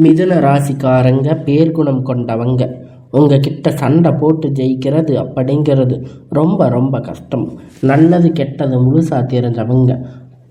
மிதுன ராசிக்காரங்க பேர்குணம் கொண்டவங்க. உங்ககிட்ட சண்டை போட்டு ஜெயிக்கிறது அப்படிங்கிறது ரொம்ப ரொம்ப கஷ்டம். நல்லது கெட்டது முழுசா தெரிஞ்சவங்க.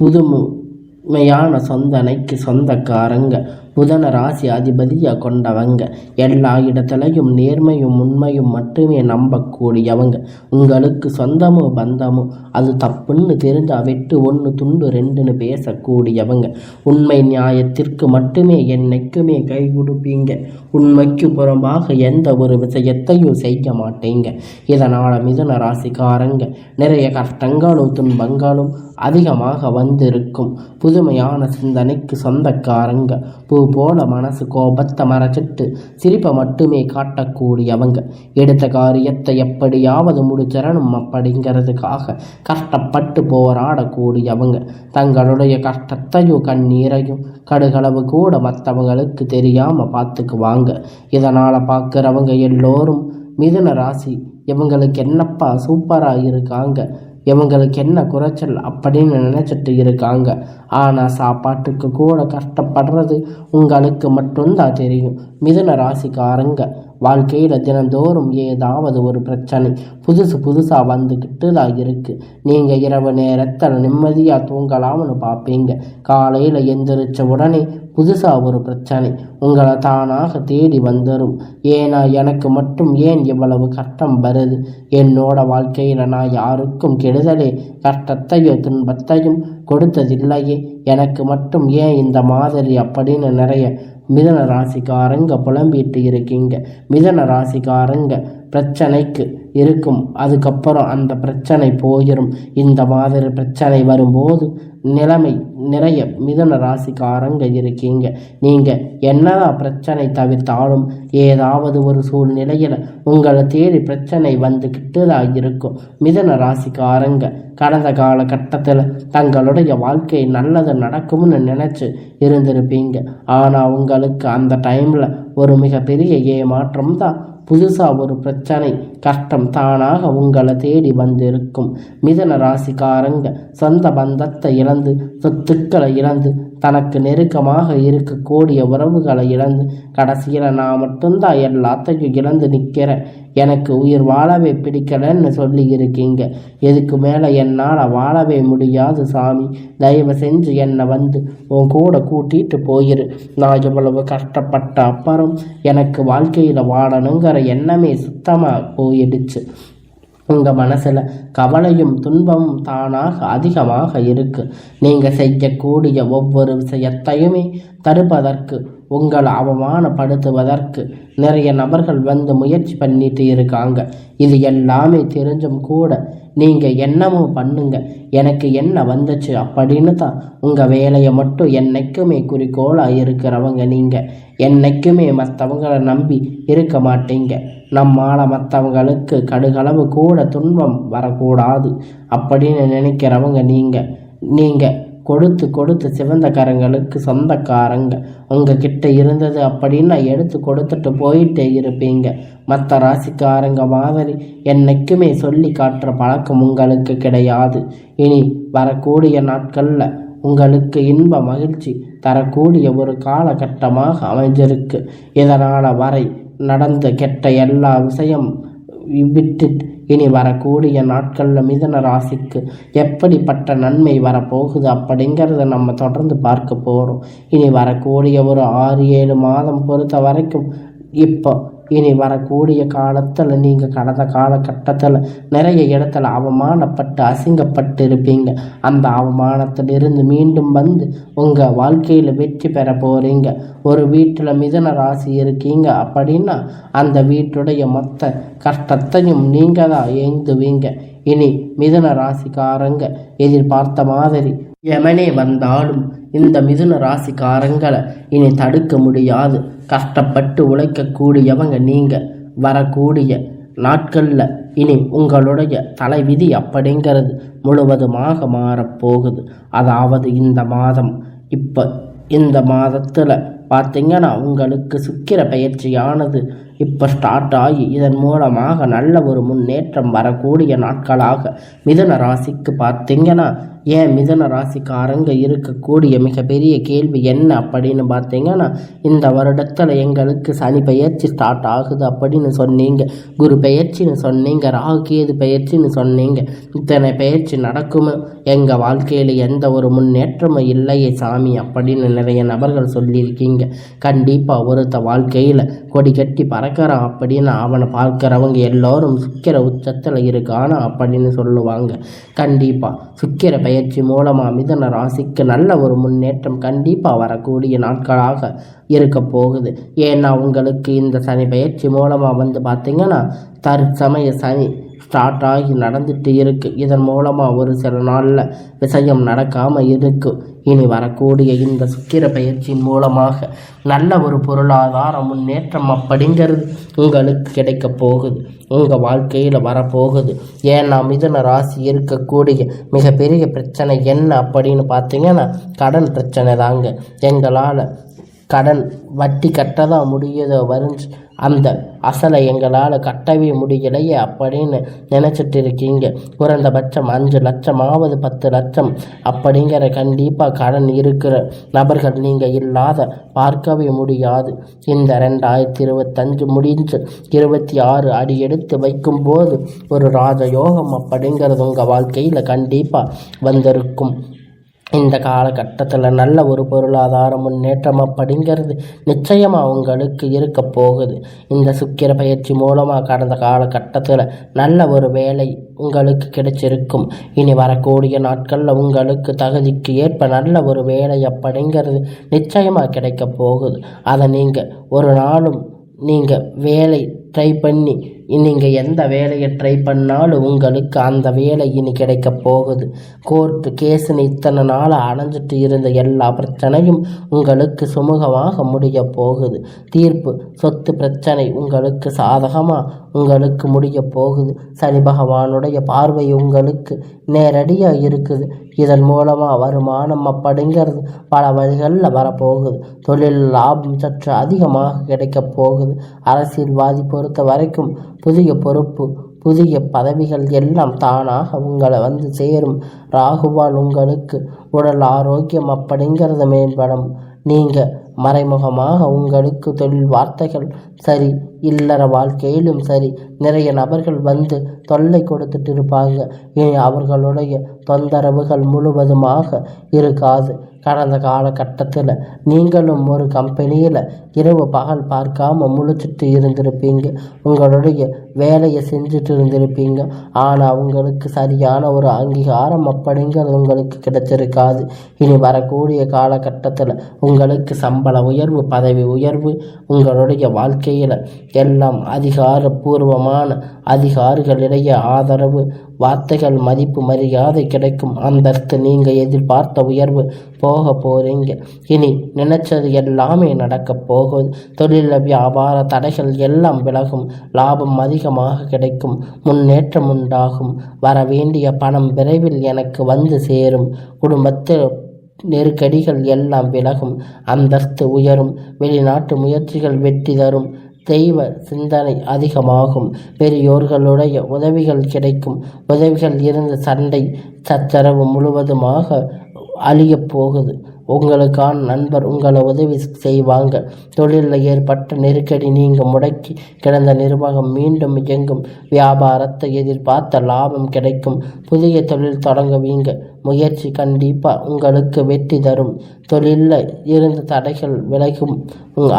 புதுமையான சொந்தனைக்கு சொந்தக்காரங்க. புதன ராசி அதிபதியாக கொண்டவங்க. எல்லா இடத்துலையும் நேர்மையும் உண்மையும் மட்டுமே நம்பக்கூடியவங்க. உங்களுக்கு சொந்தமோ பந்தமோ அது தப்புன்னு தெரிஞ்சா வெட்டு ஒன்று துண்டு ரெண்டுன்னு பேசக்கூடியவங்க. உண்மை நியாயத்திற்கு மட்டுமே என்னைக்குமே கை கொடுப்பீங்க. உண்மைக்கு புறம்பாக எந்த ஒரு விஷயத்தையும் செய்ய மாட்டீங்க. இதனால் மிதுன ராசிக்காரங்க நிறைய கஷ்டங்களும் துன்பங்களும் அதிகமாக வந்திருக்கும். புதுமையான சிந்தனைக்கு சொந்தக்காரங்க. பூ போல மனசு கோபத்தை மறைச்சிட்டு சிரிப்பை மட்டுமே காட்டக்கூடியவங்க. எடுத்த காரியத்தை எப்படியாவது முடிச்சிடணும் அப்படிங்கிறதுக்காக கஷ்டப்பட்டு போராடக்கூடியவங்க. தங்களுடைய கஷ்டத்தையும் கண்ணீரையும் கடுகளவு கூட மற்றவங்களுக்கு தெரியாமல் பார்த்துக்குவாங்க. இதனால் பார்க்குறவங்க எல்லோரும் மிதுன ராசி இவங்களுக்கு என்னப்பா சூப்பராக இருக்காங்க, இவங்களுக்கு என்ன குறைச்சல் அப்படின்னு நினச்சிட்டு இருக்காங்க. ஆனால் சாப்பாட்டுக்கு கூட கஷ்டப்படுறது உங்களுக்கு மட்டும்தான் தெரியும். மிதுன ராசிக்காரங்க வாழ்க்கையில் தினந்தோறும் ஏதாவது ஒரு பிரச்சனை புதுசாக வந்துக்கிட்டு தான் இருக்குது. நீங்கள் இரவு நேரத்தில் நிம்மதியாக தூங்கலாம்னு பார்ப்பீங்க. காலையில் எந்திரிச்ச உடனே புதுசாக ஒரு பிரச்சனை உங்களை தானாக தேடி வந்துடும். ஏன்னா எனக்கு மட்டும் ஏன் இவ்வளவு கஷ்டம் வருது? என்னோட வாழ்க்கையில் நான் யாருக்கும் கெடுதலே கஷ்டத்தையும் துன்பத்தையும் கொடுத்ததில்லையே, எனக்கு மட்டும் ஏன் இந்த மாதிரி அப்படின்னு நிறைய மிதுன ராசிக்காரங்க புலம்பிட்டு இருக்கீங்க. மிதுன ராசிக்காரங்க பிரச்சனைக்கு இருக்கும், அதுக்கப்புறம் அந்த பிரச்சனை போயிடும். இந்த மாதிரி பிரச்சனை வரும்போது நிலைமை நிறைய மிதுன ராசிக்காரங்க இருக்கீங்க. நீங்கள் என்னதான் பிரச்சனை தவிர்த்தாலும் ஏதாவது ஒரு சூழ்நிலையில் உங்களை தேடி பிரச்சனை வந்துக்கிட்டு தான் இருக்கும். மிதுன ராசிக்காரங்க கடந்த காலகட்டத்தில் தங்களுடைய வாழ்க்கை நல்லது நடக்கும்னு நினச்சி இருந்திருப்பீங்க. ஆனால் உங்களுக்கு அந்த டைமில் ஒரு மிகப்பெரிய ஏமாற்றம் தான். புதுசாக ஒரு பிரச்சனை கஷ்டம் தானாக உங்களை தேடி வந்திருக்கும். மிதுன ராசிக்காரங்க சொந்த பந்தத்தை இழந்து சொத்துக்களை இழந்து தனக்கு நெருக்கமாக இருக்கக்கூடிய உறவுகளை இழந்து கடைசியில் நான் மட்டும்தான் எல்லாத்தையும் இழந்து நிற்கிறேன், எனக்கு உயிர் வாழவே பிடிக்கலன்னு சொல்லி இருக்கீங்க. எதுக்கு மேலே என்னால் வாழவே முடியாது சாமி, தயவு செஞ்சு என்னை வந்து உன் கூட கூட்டிகிட்டு போயிரு. நான் இவ்வளவு கஷ்டப்பட்ட அப்புறம் எனக்கு வாழ்க்கையில் வாழணுங்கிற எண்ணமே சுத்தமாக போயிடுச்சு. உங்கள் மனசில் கவலையும் துன்பமும் தானாக அதிகமாக இருக்குது. நீங்கள் செய்யக்கூடிய ஒவ்வொரு விஷயத்தையுமே தடுப்பதற்கு உங்களை அவமானப்படுத்துவதற்கு நிறைய நபர்கள் வந்து முயற்சி பண்ணிட்டு இருக்காங்க. இது எல்லாமே தெரிஞ்சும் கூட நீங்கள் என்னமோ பண்ணுங்க, எனக்கு என்ன வந்துச்சு அப்படின்னு தான் உங்கள் வேலையை மட்டும் என்னைக்குமே குறிக்கோளாக இருக்கிறவங்க. நீங்கள் என்னைக்குமே மற்றவங்களை நம்பி இருக்க மாட்டீங்க. நம்மால் மற்றவங்களுக்கு கடுகளவு கூட துன்பம் வரக்கூடாது அப்படின்னு நினைக்கிறவங்க நீங்கள் கொடுத்து கொடுத்து சிவந்த கரங்களுக்கு சொந்தக்காரங்க. உங்ககிட்ட இருந்தது அப்படின்னா எடுத்து கொடுத்துட்டு போயிட்டே இருப்பீங்க. மற்ற ராசிக்காரங்க மாதிரி என்னைக்குமே சொல்லி காட்டுற பழக்கம் உங்களுக்கு கிடையாது. இனி வரக்கூடிய நாட்களில் உங்களுக்கு இன்ப மகிழ்ச்சி தரக்கூடிய ஒரு காலகட்டமாக அமைஞ்சிருக்கு. இதனால் வரை நடந்த கெட்ட எல்லா விஷயம் விட்டு இனி வரக்கூடிய நாட்களில் மிதுன ராசிக்கு எப்படிப்பட்ட நன்மை வரப்போகுது அப்படிங்கிறத நம்ம தொடர்ந்து பார்க்க போகிறோம். இனி வரக்கூடிய ஒரு 6-7 மாதம் பொறுத்த வரைக்கும் இப்போ இனி வரக்கூடிய காலத்தில் நீங்கள் கடந்த காலகட்டத்தில் நிறைய இடத்துல அவமானப்பட்டு அசிங்கப்பட்டு இருப்பீங்க. அந்த அவமானத்திலிருந்து மீண்டும் வந்து உங்கள் வாழ்க்கையில் வெற்றி பெற போகிறீங்க. ஒரு வீட்டில் மிதுன ராசி இருக்கீங்க அப்படின்னா அந்த வீட்டுடைய மொத்த கஷ்டத்தையும் நீங்கள் தான் ஏந்துவீங்க. இனி மிதுன ராசிக்காரங்க எதிர்பார்த்த மாதிரி எமனே வந்தாலும் இந்த மிதுன ராசிக்காரங்களை இனி தடுக்க முடியாது. கஷ்டப்பட்டு உழைக்கக்கூடியவங்க நீங்கள். வரக்கூடிய நாட்களில் இனி உங்களுடைய தலைவிதி அப்படிங்கிறது முழுவதுமாக மாறப்போகுது. அதாவது இந்த மாதம் இந்த மாதத்தில் பார்த்திங்கன்னா உங்களுக்கு சுக்கிர பயிற்சியானது இப்போ ஸ்டார்ட் ஆகி இதன் மூலமாக நல்ல ஒரு முன்னேற்றம் வரக்கூடிய நாட்களாக மிதுன ராசிக்கு பார்த்திங்கன்னா ஏன் மிதன ராசிக்காரங்க இருக்கக்கூடிய மிகப்பெரிய கேள்வி என்ன அப்படின்னு பார்த்தீங்கன்னா, இந்த வருடத்தில் எங்களுக்கு சனி பெயர்ச்சி ஸ்டார்ட் ஆகுது அப்படின்னு சொன்னீங்க, குரு பெயர்ச்சின்னு சொன்னீங்க, ராகு கேது பெயர்ச்சின்னு சொன்னீங்க. இத்தனை பெயர்ச்சி நடக்குமோ, எங்கள் வாழ்க்கையில் எந்த ஒரு முன்னேற்றமும் இல்லையே சாமி அப்படின்னு நிறைய நபர்கள் சொல்லியிருக்கீங்க. கண்டிப்பாக ஒருத்த வாழ்க்கையில் கொடி கட்டி பறக்கிறான் அப்படின்னு அவனை பார்க்குறவங்க எல்லோரும் சுக்கிர உச்சத்தில் இருக்கானா அப்படின்னு சொல்லுவாங்க. கண்டிப்பாக சுக்கிர பயிற்சி மூலமாக மிதன ராசிக்கு நல்ல ஒரு முன்னேற்றம் கண்டிப்பாக வரக்கூடிய நாட்களாக இருக்க போகுது. ஏன்னா உங்களுக்கு இந்த சனி பயிற்சி மூலமாக வந்து பார்த்திங்கன்னா தற்சமய சனி ஸ்டார்ட் ஆகி நடந்துட்டு இருக்குது. இதன் மூலமாக ஒரு சில நாளில் விஷயம் நடக்காமல் இருக்குது. இனி வரக்கூடிய இந்த சுக்கிர பயிற்சியின் மூலமாக நல்ல ஒரு பொருளாதார முன்னேற்றம் அப்படிங்கிறது உங்களுக்கு கிடைக்க போகுது, உங்கள் வாழ்க்கையில் வரப்போகுது. ஏன்னா மிதுன ராசி இருக்கக்கூடிய மிகப்பெரிய பிரச்சனை என்ன அப்படின்னு பார்த்தீங்கன்னா கடன் பிரச்சனை தாங்க. எங்களால் கடன் வட்டி கட்ட தான் முடியுதோ வரும், அந்த அசலை எங்களால் கட்டவே முடியலையே அப்படின்னு நினச்சிட்டு இருக்கீங்க. குறைந்தபட்சம் 5 லட்சமாவது 10 லட்சம் அப்படிங்கிற கண்டிப்பாக கடன் இருக்கிற நபர்கள் நீங்கள் இல்லாத பார்க்கவே முடியாது. இந்த 2025 முடிஞ்சு 26 அடி எடுத்து வைக்கும்போது ஒரு ராஜயோகம் அப்படிங்கிறது உங்கள் வாழ்க்கையில் கண்டிப்பாக வந்திருக்கும். இந்த காலகட்டத்தில் நல்ல ஒரு பொருளாதார முன்னேற்றம் அப்படிங்கிறது நிச்சயமாக உங்களுக்கு இருக்க போகுது. இந்த சுக்கிர பயிற்சி மூலமாக கடந்த காலகட்டத்தில் நல்ல ஒரு வேலை உங்களுக்கு கிடைச்சிருக்கும். இனி வரக்கூடிய நாட்களில் உங்களுக்கு தகுதிக்கு ஏற்ப நல்ல ஒரு வேலை அப்படிங்கிறது நிச்சயமாக கிடைக்க போகுது. அதை நீங்கள் ஒரு நாளும் நீங்கள் வேலை ட்ரை பண்ணி நீங்கள் எந்த வேலையை ட்ரை பண்ணாலும் உங்களுக்கு அந்த வேலை இனி கிடைக்க போகுது. கோர்ட்டு கேஸுன்னு இத்தனை நாளாக அடைஞ்சிட்டு இருந்த எல்லா பிரச்சனையும் உங்களுக்கு சுமூகமாக முடிய போகுது. தீர்ப்பு சொத்து பிரச்சனை உங்களுக்கு சாதகமாக உங்களுக்கு முடிய போகுது. சனி பகவானுடைய பார்வை உங்களுக்கு நேரடியாக இருக்குது. இதன் மூலமாக வருமானம் அப்படிங்கிறது பல வழிகளில் வரப்போகுது. தொழில் லாபம் சற்று அதிகமாக கிடைக்க போகுது. அரசியல்வாதி பொறுத்த வரைக்கும் புதிய பொறுப்பு புதிய பதவிகள் எல்லாம் தானாக உங்களை வந்து சேரும். ராகுவால் உங்களுக்கு உடல் ஆரோக்கியம் அப்படிங்கிறது மேம்படும். நீங்கள் மறைமுகமாக உங்களுக்கு தொழில் வார்த்தைகள் சரி, இல்லற வாழ்க்கையிலும் சரி, நிறைய நபர்கள் வந்து தொல்லை கொடுத்துட்டு இருப்பாங்க. இனி அவர்களுடைய தொந்தரவுகள் முழுவதுமாக இருக்காது. கடந்த காலகட்டத்தில் நீங்களும் ஒரு கம்பெனியில் இரவு பகல் பார்க்காம முழிச்சிட்டு இருந்திருப்பீங்க. உங்களுடைய வேலையை செஞ்சுட்டு இருந்திருப்பீங்க. ஆனால் உங்களுக்கு சரியான ஒரு அங்கீகாரம் அப்படிங்கிறது உங்களுக்கு கிடைச்சிருக்காது. இனி வரக்கூடிய காலகட்டத்தில் உங்களுக்கு சம்பள உயர்வு, பதவி உயர்வு, உங்களுடைய வாழ்க்கையில் எல்லாம் அதிகாரபூர்வமான அதிகாரிகளிடையே ஆதரவு, வார்த்தைகள், மதிப்பு, மரியாதை கிடைக்கும். அந்தஸ்து நீங்கள் எதிர்பார்த்த உயர்வு போக போகிறீங்க. இனி நினைச்சது எல்லாமே நடக்க போகுது. தொழில் வியாபார தடைகள் எல்லாம் விலகும். லாபம் அதிகமாக கிடைக்கும். முன்னேற்றம் உண்டாகும். வர வேண்டிய பணம் விரைவில் எனக்கு வந்து சேரும். குடும்பத்தில் நெருக்கடிகள் எல்லாம் விலகும். அந்தஸ்து உயரும். வெளிநாட்டு முயற்சிகள் வெற்றி தரும். தெய்வ சிந்தனை அதிகமாகும். பெரியோர்களுடைய உதவிகள் கிடைக்கும். உதவிகள் இருந்த சண்டை சச்சரவு முழுவதுமாக அழியப் போகுது. உங்களுக்கான நண்பர் உங்களை உதவி செய்வாங்க. தொழிலில் ஏற்பட்ட நெருக்கடி நீங்கள் முடக்கி கிடந்த நிர்வாகம் மீண்டும் இயங்கும். வியாபாரத்தை எதிர்பார்த்த லாபம் கிடைக்கும். புதிய தொழில் தொடங்குவீங்க. முயற்சி கண்டிப்பாக உங்களுக்கு வெற்றி தரும். தொழிலில் இருந்த தடைகள் விலகும்.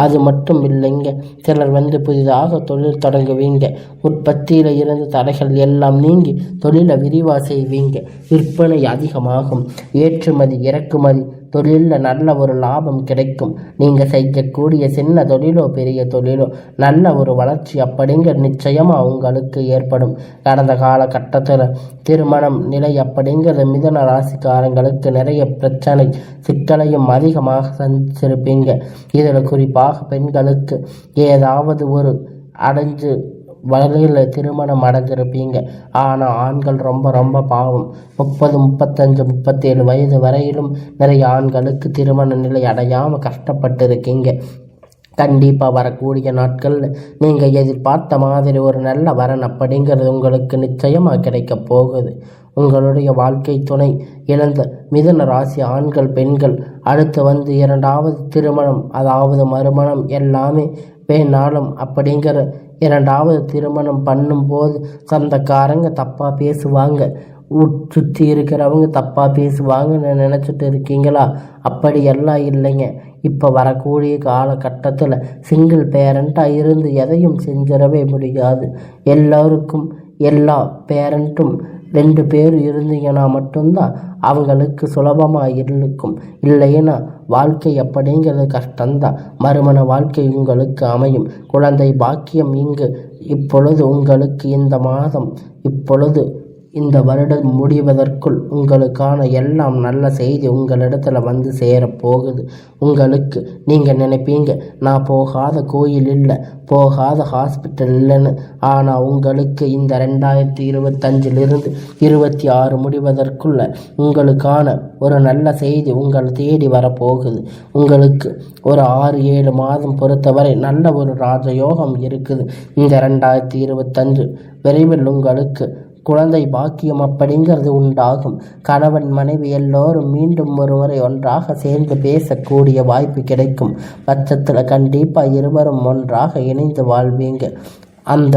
அது மட்டும் இல்லைங்க, சிலர் வந்து புதிதாக தொழில் தொடங்குவீங்க. உற்பத்தியில் இருந்த தடைகள் எல்லாம் நீங்கி தொழிலை விரிவாக செய்வீங்க. விற்பனை அதிகமாகும். ஏற்றுமதி இறக்குமதி தொழிலில் நல்ல ஒரு லாபம் கிடைக்கும். நீங்கள் செய்யக்கூடிய சின்ன தொழிலோ பெரிய தொழிலோ நல்ல ஒரு வளர்ச்சி அப்படிங்கிற நிச்சயமாக உங்களுக்கு ஏற்படும். கடந்த காலகட்டத்தில் திருமணம் நிலை அப்படிங்கிற மிதுன ராசிக்காரங்களுக்கு நிறைய பிரச்சனை சிக்கலையும் அதிகமாக சந்திச்சிருப்பீங்க. இதில் குறிப்பாக பெண்களுக்கு ஏதாவது ஒரு அடைஞ்சு வகையில் திருமணம் அடைஞ்சிருப்பீங்க. ஆனால் ஆண்கள் ரொம்ப பாவம். 30, 35, 37 வயது வரையிலும் நிறைய ஆண்களுக்கு திருமண நிலை அடையாமல் கஷ்டப்பட்டு இருக்கீங்க. கண்டிப்பாக வரக்கூடிய நாட்களில் நீங்கள் எதிர்பார்த்த மாதிரி ஒரு நல்ல வரன் அப்படிங்கிறது உங்களுக்கு நிச்சயமாக கிடைக்க போகுது. உங்களுடைய வாழ்க்கை துணை இழந்த மிதுன ராசி ஆண்கள் பெண்கள் அடுத்து இரண்டாவது திருமணம் அதாவது மறுமணம் எல்லாமே வேணாலும் அப்படிங்கிற இரண்டாவது திருமணம் பண்ணும்போது சொந்தக்காரங்க தப்பாக பேசுவாங்க, சுற்றி இருக்கிறவங்க தப்பாக பேசுவாங்கன்னு நினச்சிட்டு இருக்கீங்களா? அப்படியெல்லாம் இல்லைங்க. இப்போ வரக்கூடிய காலகட்டத்தில் சிங்கிள் பேரண்ட்டாக இருந்து எதையும் செஞ்சிடவே முடியாது. எல்லோருக்கும் எல்லா பேரண்ட்டும் 2 பேர் இருந்தீங்கன்னா மட்டும்தான் அவங்களுக்கு சுலபமாக இருக்கும். இல்லைன்னா வாழ்க்கை அப்படிங்கிறது கஷ்டம்தான். மறுமண வாழ்க்கை உங்களுக்கு அமையும். குழந்தை பாக்கியம் இப்பொழுது உங்களுக்கு இந்த வருடம் முடிவதற்குள் உங்களுக்கான எல்லாம் நல்ல செய்தி உங்களிடத்துல சேரப்போகுது. நீங்கள் நினைப்பீங்க, நான் போகாத கோயில் இல்லை, போகாத ஹாஸ்பிட்டல் இல்லைன்னு. ஆனால் உங்களுக்கு இந்த 2025 26 முடிவதற்குள்ள உங்களுக்கான ஒரு நல்ல செய்தி உங்களை தேடி வரப்போகுது. உங்களுக்கு ஒரு 6-7 மாதம் பொறுத்தவரை நல்ல ஒரு ராஜயோகம் இருக்குது. இந்த 2025 விரைவில் உங்களுக்கு குழந்தை பாக்கியம் அப்படிங்கிறது உண்டாகும். கணவன் மனைவி எல்லோரும் மீண்டும் ஒருமுறை ஒன்றாக சேர்ந்து பேசக்கூடிய வாய்ப்பு கிடைக்கும் பட்சத்தில் கண்டிப்பாக இருவரும் ஒன்றாக இணைந்து வாழ்வீங்க. அந்த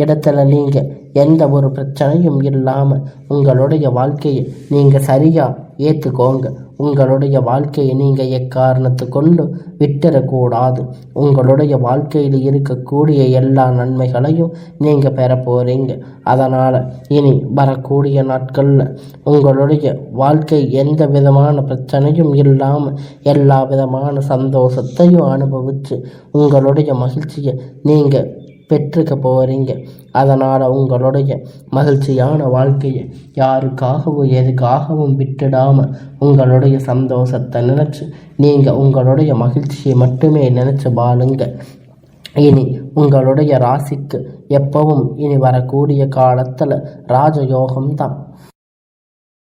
இடத்துல நீங்கள் எந்த ஒரு பிரச்சனையும் இல்லாமல் உங்களுடைய வாழ்க்கையை நீங்கள் சரியாக ஏற்றுக்கோங்க. உங்களுடைய வாழ்க்கையை நீங்கள் எக்காரணத்தை கொண்டு விட்டுறக்கூடாது. உங்களுடைய வாழ்க்கையில் இருக்கக்கூடிய எல்லா நன்மைகளையும் நீங்கள் பெற போகிறீங்க. அதனால் இனி வரக்கூடிய நாட்களில் உங்களுடைய வாழ்க்கை எந்த விதமான பிரச்சனையும் இல்லாமல் எல்லா விதமான சந்தோஷத்தையும் அனுபவித்து உங்களுடைய மகிழ்ச்சியை நீங்கள் பெற்றுக்க போகிறீங்க. அதனால் உங்களுடைய மகிழ்ச்சியான வாழ்க்கையை யாருக்காகவும் எதுக்காகவும் விட்டுடாமல் உங்களுடைய சந்தோஷத்தை நினச்சி நீங்கள் உங்களுடைய மகிழ்ச்சியை மட்டுமே நினச்சி வாழுங்க. இனி உங்களுடைய ராசிக்கு எப்பவும் இனி வரக்கூடிய காலத்தில் ராஜயோகம்தான்.